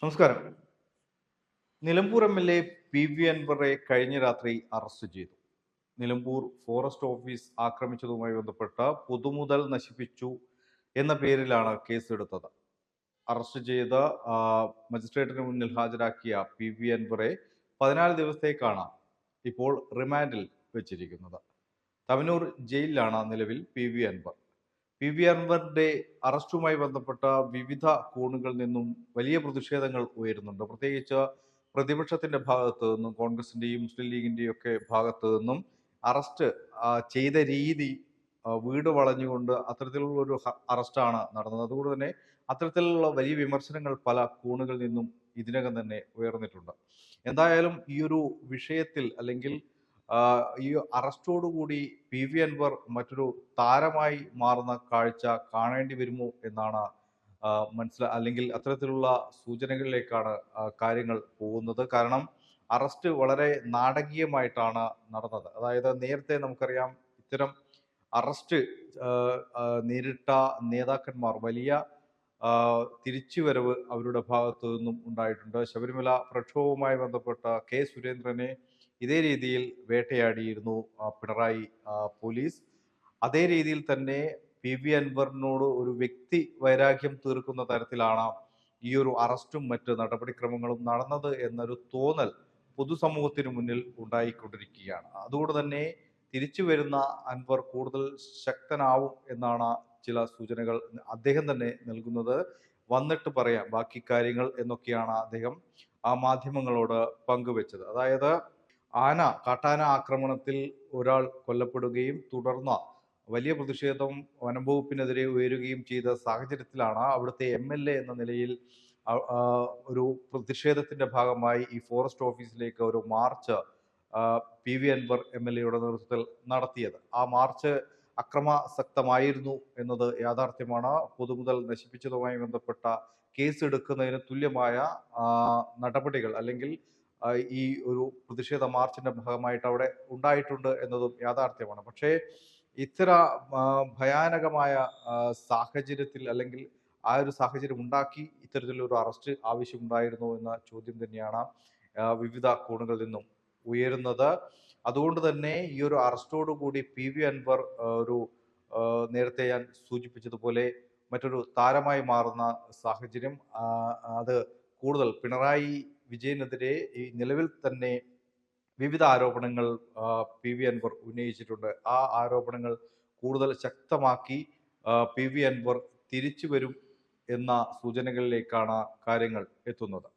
നമസ്കാരം. Nilambur MLA. PV. അൻവറെ കഴിഞ്ഞ രാത്രി അറസ്റ്റ് ചെയ്തു. നിലമ്പൂർ ഫോറസ്റ്റ് ഓഫീസ് ആക്രമിച്ചതുമായി ബന്ധപ്പെട്ട് പൊതുമുതൽ നശിപ്പിച്ചു എന്ന പേരിലാണ് കേസെടുത്തത്. അറസ്റ്റ് ചെയ്ത് മജിസ്ട്രേറ്റിന് മുന്നിൽ ഹാജരാക്കിയ പി.വി. അൻവറെ 14 ദിവസത്തേക്കാണ് ഇപ്പോൾ റിമാൻഡിൽ വെച്ചിരിക്കുന്നത്. തവനൂർ ജയിലിലാണ് നിലവിൽ പി.വി. അൻവർ. പി.വി. അൻവറിന്റെ അറസ്റ്റുമായി ബന്ധപ്പെട്ട വിവിധ കോണുകളിൽ നിന്നും വലിയ പ്രതിഷേധങ്ങൾ ഉയരുന്നുണ്ട്. പ്രത്യേകിച്ച് പ്രതിപക്ഷത്തിന്റെ ഭാഗത്തു നിന്നും, കോൺഗ്രസിന്റെയും മുസ്ലിം ലീഗിന്റെയും ഒക്കെ ഭാഗത്തു നിന്നും അറസ്റ്റ് ചെയ്ത രീതി വീട് വളഞ്ഞുകൊണ്ട് അത്തരത്തിലുള്ള ഒരു അറസ്റ്റാണ് നടന്നത്. അതുകൊണ്ട് തന്നെ അത്തരത്തിലുള്ള വലിയ വിമർശനങ്ങൾ പല കോണുകളിൽ നിന്നും ഇതിനകം തന്നെ ഉയർന്നിട്ടുണ്ട്. എന്തായാലും ഈ ഒരു വിഷയത്തിൽ അല്ലെങ്കിൽ ഈ അറസ്റ്റോടുകൂടി പി.വി. അൻവർ മറ്റൊരു താരമായി മാറുന്ന കാഴ്ച കാണേണ്ടി വരുമോ എന്നാണ് അല്ലെങ്കിൽ അത്തരത്തിലുള്ള സൂചനകളിലേക്കാണ് കാര്യങ്ങൾ പോകുന്നത്. കാരണം അറസ്റ്റ് വളരെ നാടകീയമായിട്ടാണ് നടന്നത്. അതായത് നേരത്തെ നമുക്കറിയാം, ഇത്തരം അറസ്റ്റ് നേരിട്ട നേതാക്കന്മാർ വലിയ തിരിച്ചുവരവ് അവരുടെ ഭാഗത്തു നിന്നും ഉണ്ടായിട്ടുണ്ട്. ശബരിമല പ്രക്ഷോഭവുമായി ബന്ധപ്പെട്ട കെ സുരേന്ദ്രനെ ഇതേ രീതിയിൽ വേട്ടയാടിയിരുന്നു പിണറായി പോലീസ്. അതേ രീതിയിൽ തന്നെ പി.വി. അൻവറിനോട് ഒരു വ്യക്തി വൈരാഗ്യം തീർക്കുന്ന തരത്തിലാണ് ഈ ഒരു അറസ്റ്റും മറ്റ് നടപടിക്രമങ്ങളും നടന്നത് എന്നൊരു തോന്നൽ പൊതുസമൂഹത്തിന് മുന്നിൽ ഉണ്ടായിക്കൊണ്ടിരിക്കുകയാണ്. അതുകൊണ്ട് തന്നെ തിരിച്ചു വരുന്ന അൻവർ കൂടുതൽ ശക്തനാവും എന്നാണ് ചില സൂചനകൾ അദ്ദേഹം തന്നെ നൽകുന്നത്. വന്നിട്ട് പറയാം ബാക്കി കാര്യങ്ങൾ എന്നൊക്കെയാണ് അദ്ദേഹം ആ മാധ്യമങ്ങളോട് പങ്കുവെച്ചത്. അതായത് കാട്ടാന ആക്രമണത്തിൽ ഒരാൾ കൊല്ലപ്പെടുകയും തുടർന്ന് വലിയ പ്രതിഷേധം വനംവകുപ്പിനെതിരെ ഉയരുകയും ചെയ്ത സാഹചര്യത്തിലാണ് അവിടുത്തെ എം.എൽ.എ. എന്ന നിലയിൽ ഒരു പ്രതിഷേധത്തിന്റെ ഭാഗമായി ഈ ഫോറസ്റ്റ് ഓഫീസിലേക്ക് ഒരു മാർച്ച് പി.വി. അൻവർ എം.എൽ.എയുടെ നേതൃത്വത്തിൽ നടത്തിയത്. ആ മാർച്ച് അക്രമാസക്തമായിരുന്നു എന്നത് യാഥാർത്ഥ്യമാണ്. പൊതുമുതൽ നശിപ്പിച്ചതുമായി ബന്ധപ്പെട്ട കേസ് എടുക്കുന്നതിന് തുല്യമായ നടപടികൾ അല്ലെങ്കിൽ ഈ ഒരു പ്രതിഷേധ മാർച്ചിന്റെ ഭാഗമായിട്ട് അവിടെ ഉണ്ടായിട്ടുണ്ട് എന്നതും യാഥാർത്ഥ്യമാണ്. പക്ഷേ ഇത്തര ഭയാനകമായ സാഹചര്യത്തിൽ അല്ലെങ്കിൽ ആ ഒരു സാഹചര്യം ഉണ്ടാക്കി ഇത്തരത്തിലൊരു അറസ്റ്റ് ആവശ്യമുണ്ടായിരുന്നു എന്ന ചോദ്യം തന്നെയാണ് വിവിധ കോണുകളിൽ നിന്നും ഉയരുന്നത്. അതുകൊണ്ട് തന്നെ ഈ ഒരു അറസ്റ്റോടു കൂടി പി.വി. അൻവർ ഒരു നേരത്തെ ഞാൻ സൂചിപ്പിച്ചതുപോലെ മറ്റൊരു താരമായി മാറുന്ന സാഹചര്യം അത് കൂടുതൽ പിണറായി വിജയനെതിരെ ഈ നിലവിൽ തന്നെ വിവിധ ആരോപണങ്ങൾ പി.വി. അൻവർ ഉന്നയിച്ചിട്ടുണ്ട്. ആ ആരോപണങ്ങൾ കൂടുതൽ ശക്തമാക്കി പി.വി. അൻവർ തിരിച്ചു വരും എന്ന സൂചനകളിലേക്കാണ് കാര്യങ്ങൾ എത്തുന്നത്.